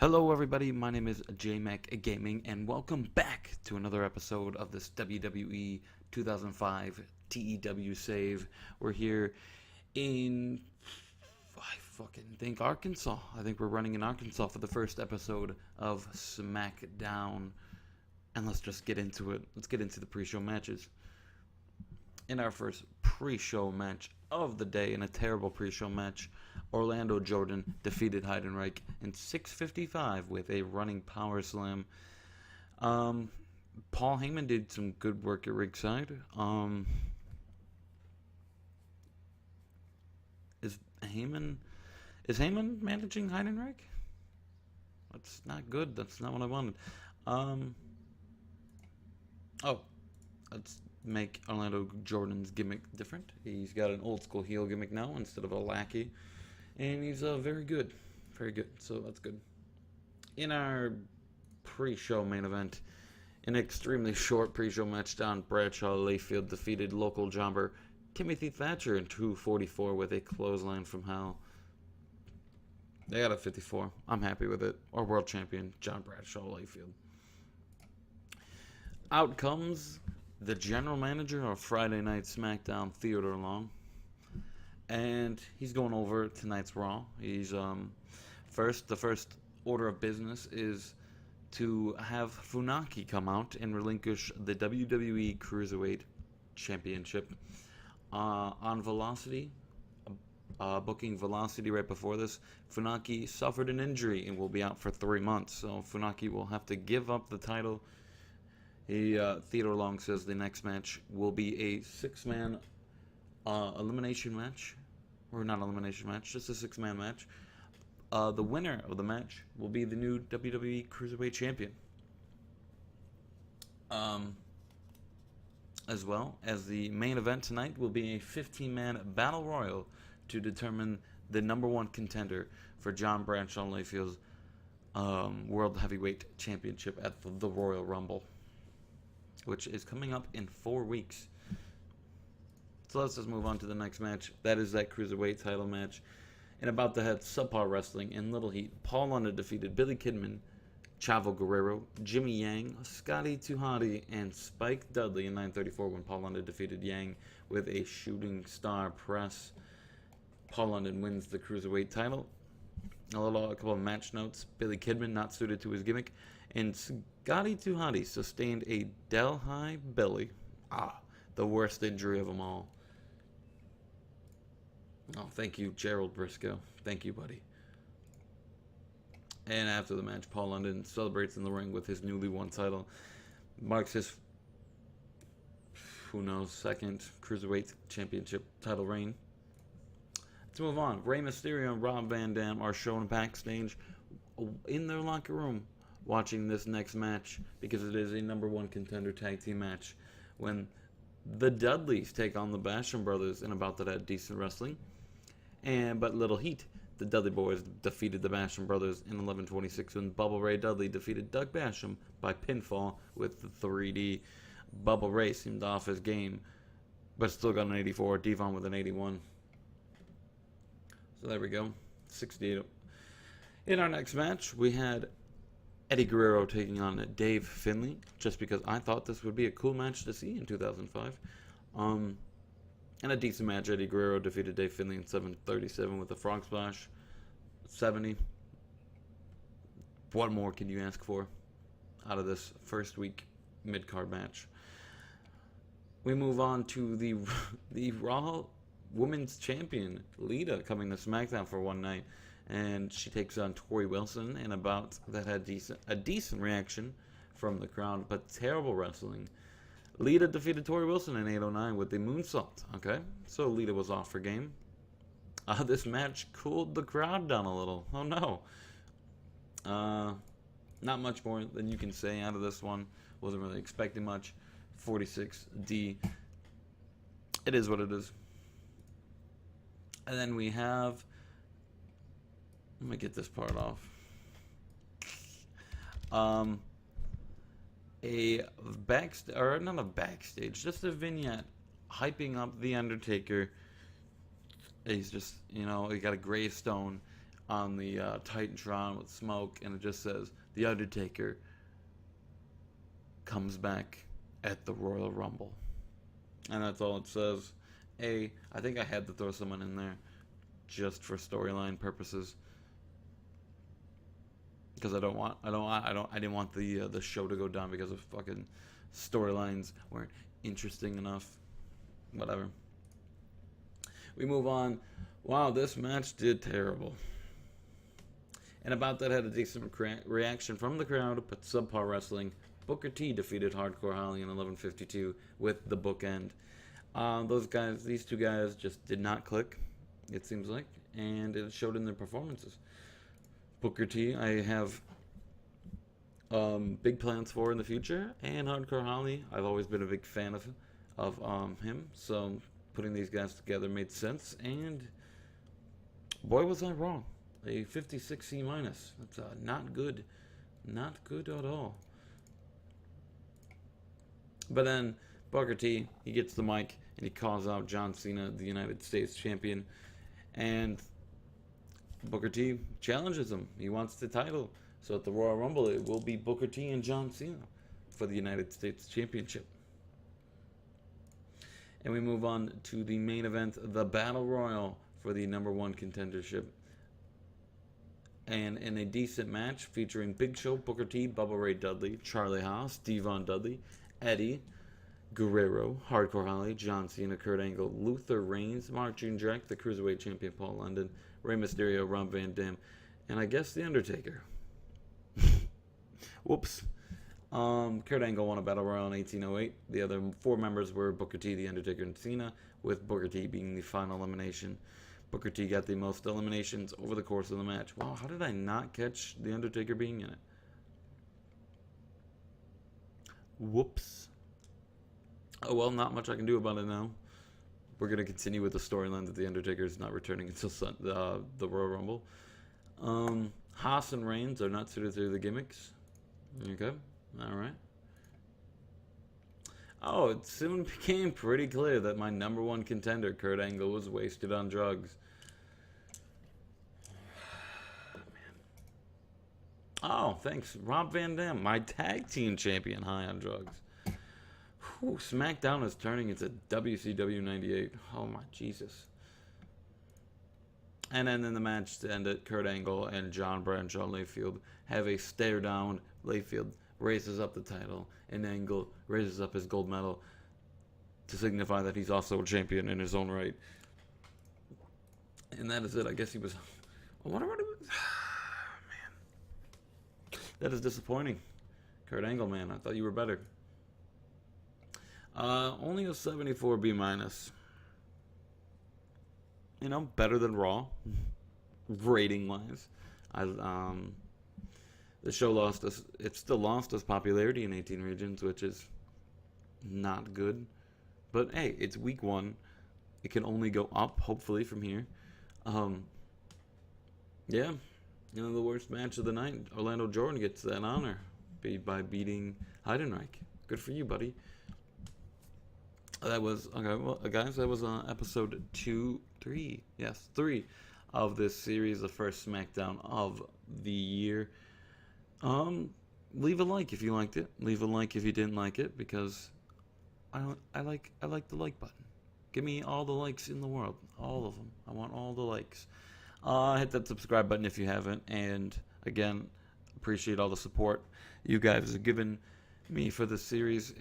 Hello, everybody. My name is Jmack Gaming, and welcome back to another episode of this WWE 2005 TEW save. We're here in, I fucking think, Arkansas. I think we're running in Arkansas for the first episode of Smackdown. And let's just get into it. Let's get into the pre-show matches. In our first pre-show match of the day, in a terrible pre-show match, Orlando Jordan defeated Heidenreich in 6:55 with a running power slam. Paul Heyman did some good work at ringside. Is Heyman managing Heidenreich? That's not good. That's not what I wanted. Let's make Orlando Jordan's gimmick different. He's got an old school heel gimmick now instead of a lackey. And he's very good. Very good. So that's good. In our pre-show main event, an extremely short pre-show match, Don Bradshaw Layfield defeated local jobber Timothy Thatcher in 2:44 with a clothesline from hell. They got a 54. I'm happy with it. Our world champion, John Bradshaw Layfield. Out comes the general manager of Friday Night SmackDown, Theodore Long. And he's going over tonight's Raw. He's the first order of business is to have Funaki come out and relinquish the WWE Cruiserweight Championship. On Velocity, booking Velocity right before this, Funaki suffered an injury and will be out for 3 months. So Funaki will have to give up the title. Theodore Long says the next match will be a 6-man elimination match. Or not elimination match, just a 6-man match. The winner of the match will be the new WWE Cruiserweight Champion. As well as the main event tonight will be a 15-man battle royal to determine the number one contender for John Bradshaw Layfield's World Heavyweight Championship at the Royal Rumble, which is coming up in 4 weeks. So let's just move on to the next match. That is that Cruiserweight title match. And about to head Subpar Wrestling in Little Heat, Paul London defeated Billy Kidman, Chavo Guerrero, Jimmy Yang, Scotty 2 Hotty, and Spike Dudley in 9:34 when Paul London defeated Yang with a shooting star press. Paul London wins the Cruiserweight title. A couple of match notes. Billy Kidman not suited to his gimmick. And Scotty 2 Hotty sustained a Delhi belly. The worst injury of them all. Oh, thank you, Gerald Briscoe. Thank you, buddy. And after the match, Paul London celebrates in the ring with his newly won title. Marks his, second Cruiserweight Championship title reign. Let's move on. Rey Mysterio and Rob Van Dam are shown backstage in their locker room watching this next match because it is a number one contender tag team match when the Dudleys take on the Basham brothers in about that decent wrestling. But Little Heat, the Dudley boys defeated the Basham brothers in 11:26 when Bubba Ray Dudley defeated Doug Basham by pinfall with the 3D. Bubba Ray seemed off his game, but still got an 84. Devon with an 81. So there we go. 68. In our next match, we had Eddie Guerrero taking on Dave Finlay, just because I thought this would be a cool match to see in 2005. And a decent match. Eddie Guerrero defeated Dave Finlay in 7:37 with a frog splash. 70. What more can you ask for out of this first week mid-card match? We move on to the Raw Women's Champion, Lita, coming to SmackDown for one night. And she takes on Tori Wilson in a bout that had a decent reaction from the crowd, but terrible wrestling. Lita defeated Tori Wilson in 8:09 with the moonsault. Okay, so Lita was off her game. This match cooled the crowd down a little. Oh no. Not much more than you can say out of this one. Wasn't really expecting much. 46D. It is what it is. And then we have, let me get this part off. Not a backstage, just a vignette hyping up The Undertaker. He's just, he got a gravestone on the Titantron with smoke, and it just says, The Undertaker comes back at the Royal Rumble. And that's all it says. I think I had to throw someone in there just for storyline purposes, because I didn't want the show to go down because of fucking storylines weren't interesting enough. Whatever. We move on. Wow, this match did terrible. And about that had a decent reaction from the crowd, but subpar wrestling. Booker T defeated Hardcore Holly in 11:52 with the bookend. These two guys just did not click, it seems like, and it showed in their performances. Booker T, I have big plans for in the future, and Hardcore Holly, I've always been a big fan of him, so putting these guys together made sense, and boy was I wrong. A 56C minus. That's not good. Not good at all. But then Booker T, he gets the mic and he calls out John Cena, the United States champion, and Booker T challenges him. He wants the title. So at the Royal Rumble, it will be Booker T and John Cena for the United States Championship. And we move on to the main event, the Battle Royal for the #1 contendership. And in a decent match featuring Big Show, Booker T, Bubba Ray Dudley, Charlie Haas, Devon Dudley, Eddie Guerrero, Hardcore Holly, John Cena, Kurt Angle, Luther Reigns, Mark Jindrak, the Cruiserweight Champion Paul London, Rey Mysterio, Rob Van Dam, and I guess The Undertaker. Whoops. Kurt Angle won a Battle Royal in 1808. The other 4 members were Booker T, The Undertaker, and Cena, with Booker T being the final elimination. Booker T got the most eliminations over the course of the match. Wow, how did I not catch The Undertaker being in it? Whoops. Oh, well, not much I can do about it now. We're going to continue with the storyline that The Undertaker is not returning until the Royal Rumble. Haas and Reigns are not suited through the gimmicks. Okay, alright. Oh, it soon became pretty clear that my #1 contender, Kurt Angle, was wasted on drugs. Oh, thanks. Rob Van Dam, my tag team champion, high on drugs. Whew, Smackdown is turning into WCW 98. Oh my Jesus. And then in the match to end it, Kurt Angle and John Bradshaw Layfield have a stare down. Layfield raises up the title, and Angle raises up his gold medal to signify that he's also a champion in his own right. And that is it. I guess he was... I wonder what it was... Man. That is disappointing. Kurt Angle, man. I thought you were better. Only a 74 B minus. You know, better than Raw, rating wise. The show lost us. It still lost us popularity in 18 regions, which is not good. But hey, it's week 1. It can only go up, hopefully, from here. Yeah, you know, the worst match of the night. Orlando Jordan gets that honor by beating Heidenreich. Good for you, buddy. That was okay, well, guys. That was episode 3 of this series, the first SmackDown of the year. Leave a like if you liked it. Leave a like if you didn't like it, because I like the like button. Give me all the likes in the world, all of them. I want all the likes. Hit that subscribe button if you haven't, and again, appreciate all the support you guys have given me for this series.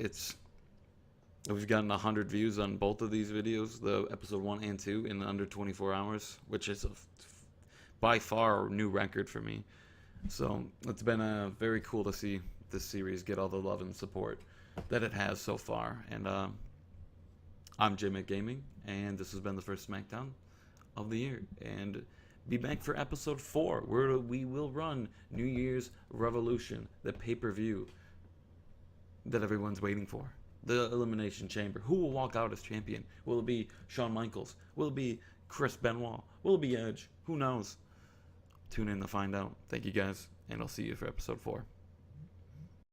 We've gotten 100 views on both of these videos, the episode 1 and 2, in under 24 hours, which is by far a new record for me. So it's been very cool to see this series get all the love and support that it has so far. And I'm Jmack Gaming, and this has been the first SmackDown of the year. And be back for episode 4, where we will run New Year's Revolution, the pay-per-view that everyone's waiting for. The Elimination Chamber. Who will walk out as champion? Will it be Shawn Michaels? Will it be Chris Benoit? Will it be Edge? Who knows? Tune in to find out. Thank you guys, and I'll see you for episode 4.